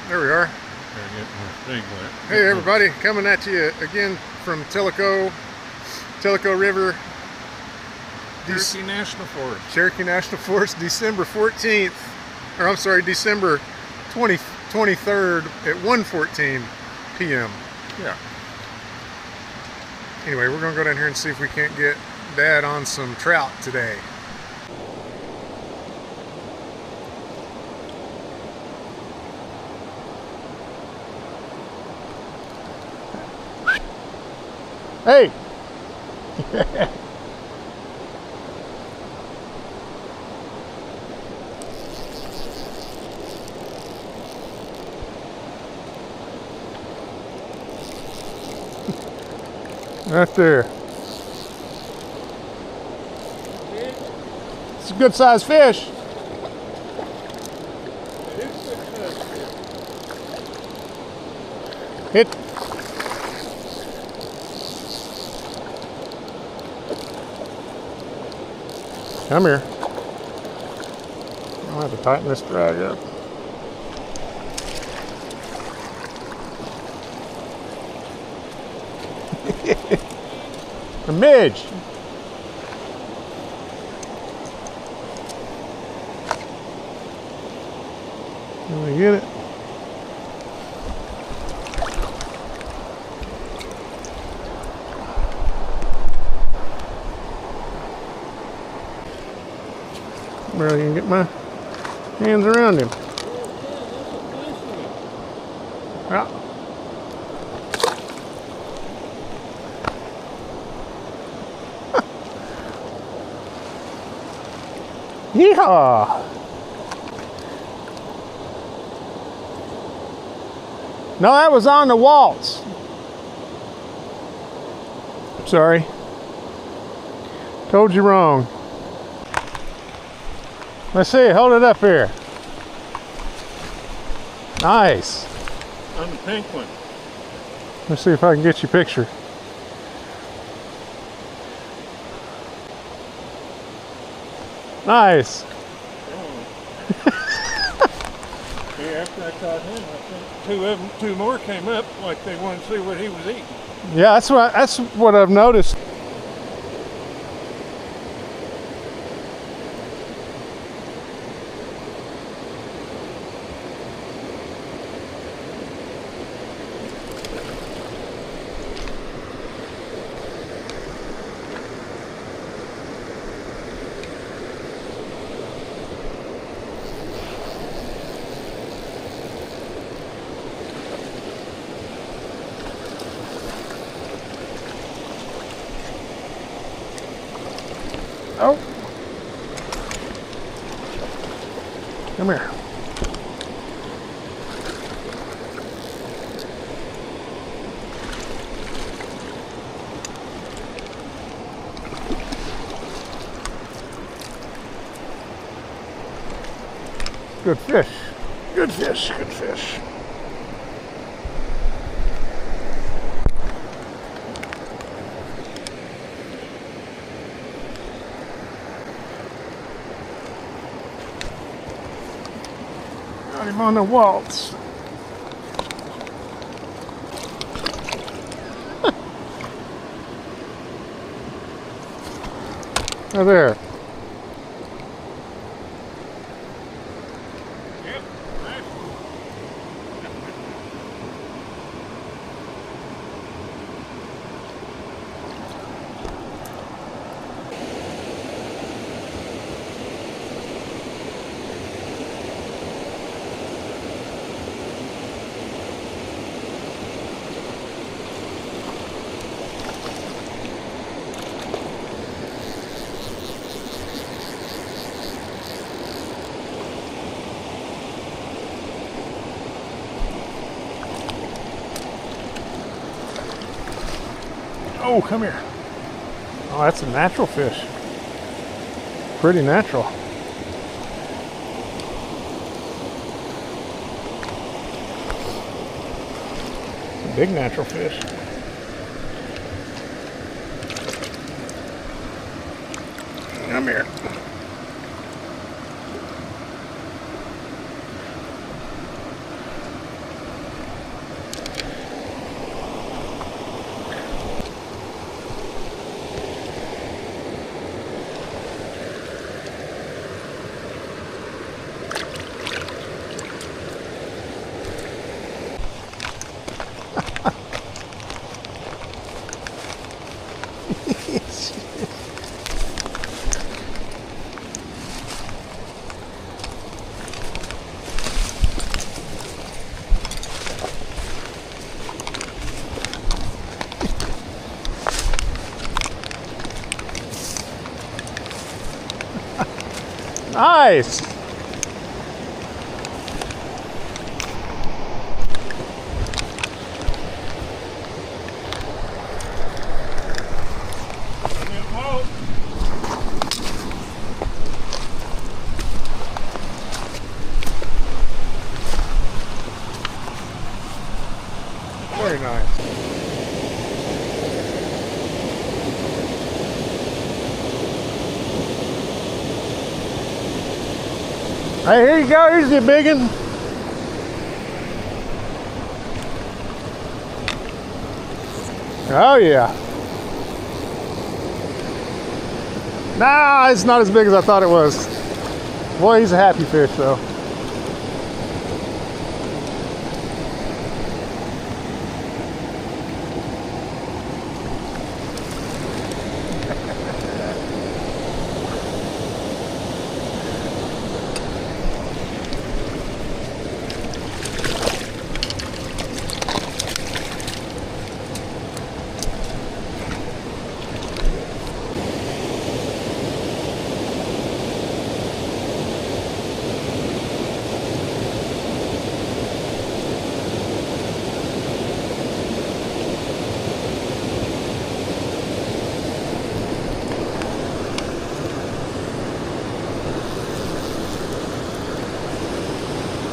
There we are. Hey everybody, coming at you again from Tellico River. Cherokee National Forest. Cherokee National Forest, December 14th, or I'm sorry, December 23rd at 1:14 p.m. Yeah. Anyway, we're gonna go down here and see if we can't get Dad on some trout today. Hey! Right there. It's a good sized fish. It. Come here. I'll have to tighten this drag up. A midge. Can we get it? Barely can get my hands around him. Yeah. Yeehaw! No, that was on the waltz. Sorry. Told you wrong. Let's see, hold it up here. Nice. On the pink one. Let's see if I can get you a picture. Nice. Yeah, after I caught him, I think two more came up like they wanted to see what he was eating. Yeah, that's what I've noticed. Oh, come here. Good fish. Good fish. Good fish. Got him on the waltz. Oh, there. Yep, nice. Oh, come here. Oh, that's a natural fish. Pretty natural. It's a big natural fish. Come here. Nice. Very nice. Hey, here you go. Here's your big one. Oh, yeah. Nah, it's not as big as I thought it was. Boy, he's a happy fish, though.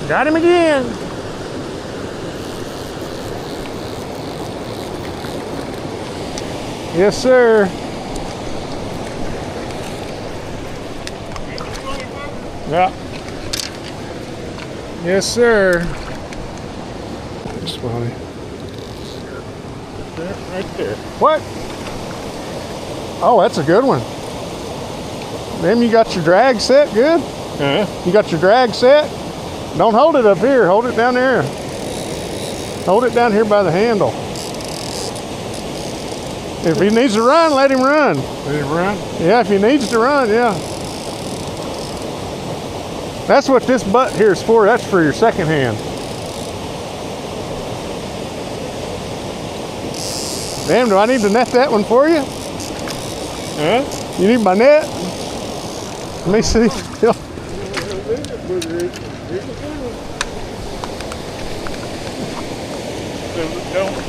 Got him again. Yes, sir. Yeah. Yes, sir. That's funny. Right there. What? Oh, that's a good one. Then you got your drag set good? Huh? You got your drag set? Don't hold it up here. Hold it down there. Hold it down here by the handle. If he needs to run, let him run. Let him run? Yeah, if he needs to run, yeah. That's what this butt here is for. That's for your second hand. Damn, do I need to net that one for you? Huh? You need my net? Let me see.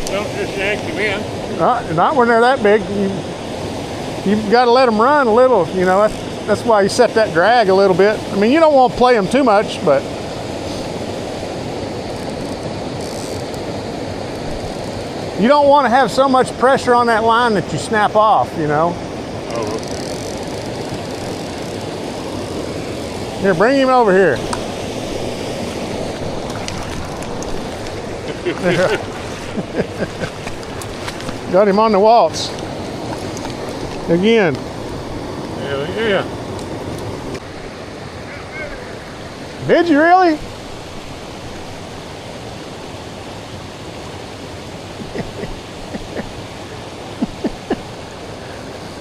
Don't just yank him in. Not when they're that big. You've got to let them run a little. You know, that's why you set that drag a little bit. I mean, you don't want to play them too much, but you don't want to have so much pressure on that line that you snap off, you know. Oh, okay. Here, bring him over here. Got him on the waltz. Again. Hell yeah. Did you really?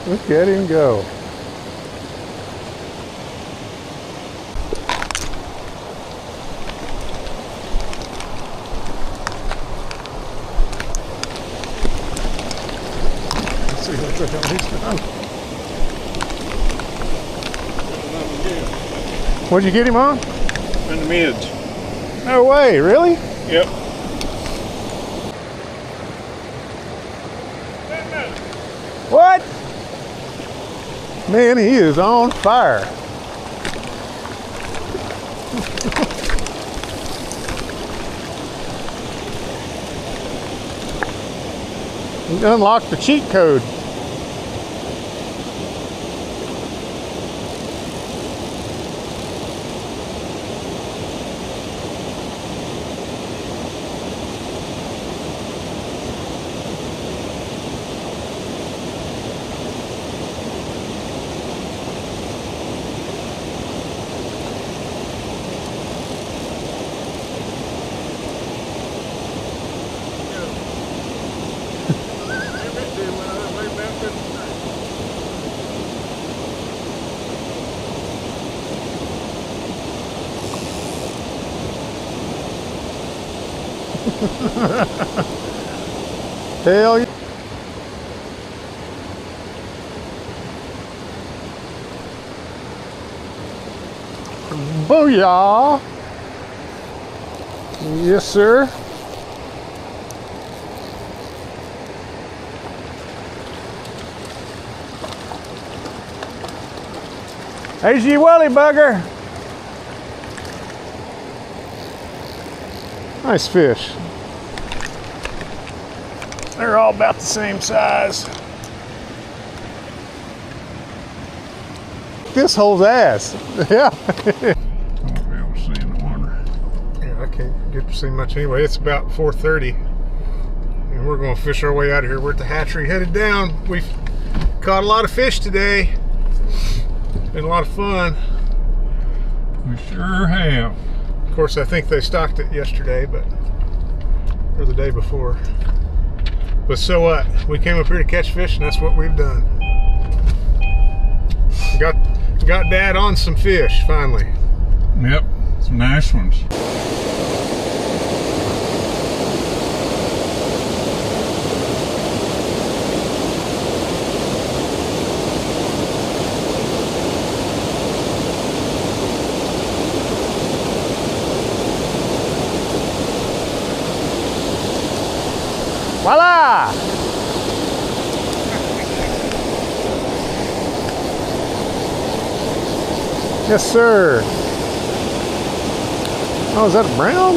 Look at him go. Let's see what the hell he's done. What'd you get him on? In the mids. No way, really? Yep. What? Man, he is on fire. He unlocked the cheat code. Hell yeah. Booyah! Yes, sir. There's your welly bugger. Nice fish. They're all about the same size. This holds ass. Yeah. I won't be able to see in the water. Yeah, I can't get to see much anyway. It's about 4:30. And we're going to fish our way out of here. We're at the hatchery headed down. We've caught a lot of fish today. Been a lot of fun. We sure have. Of course, I think they stocked it yesterday, or the day before. But so what? We came up here to catch fish, and that's what we've done. Got Dad on some fish finally. Yep, some nice ones. Voila! Yes, sir. Oh, is that a brown?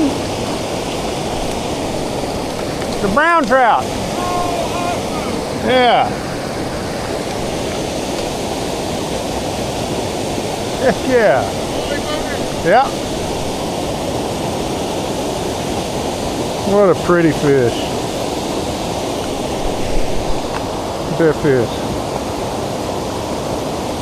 The brown trout. Yeah. Heck yeah. Yeah. What a pretty fish. Look at that fish.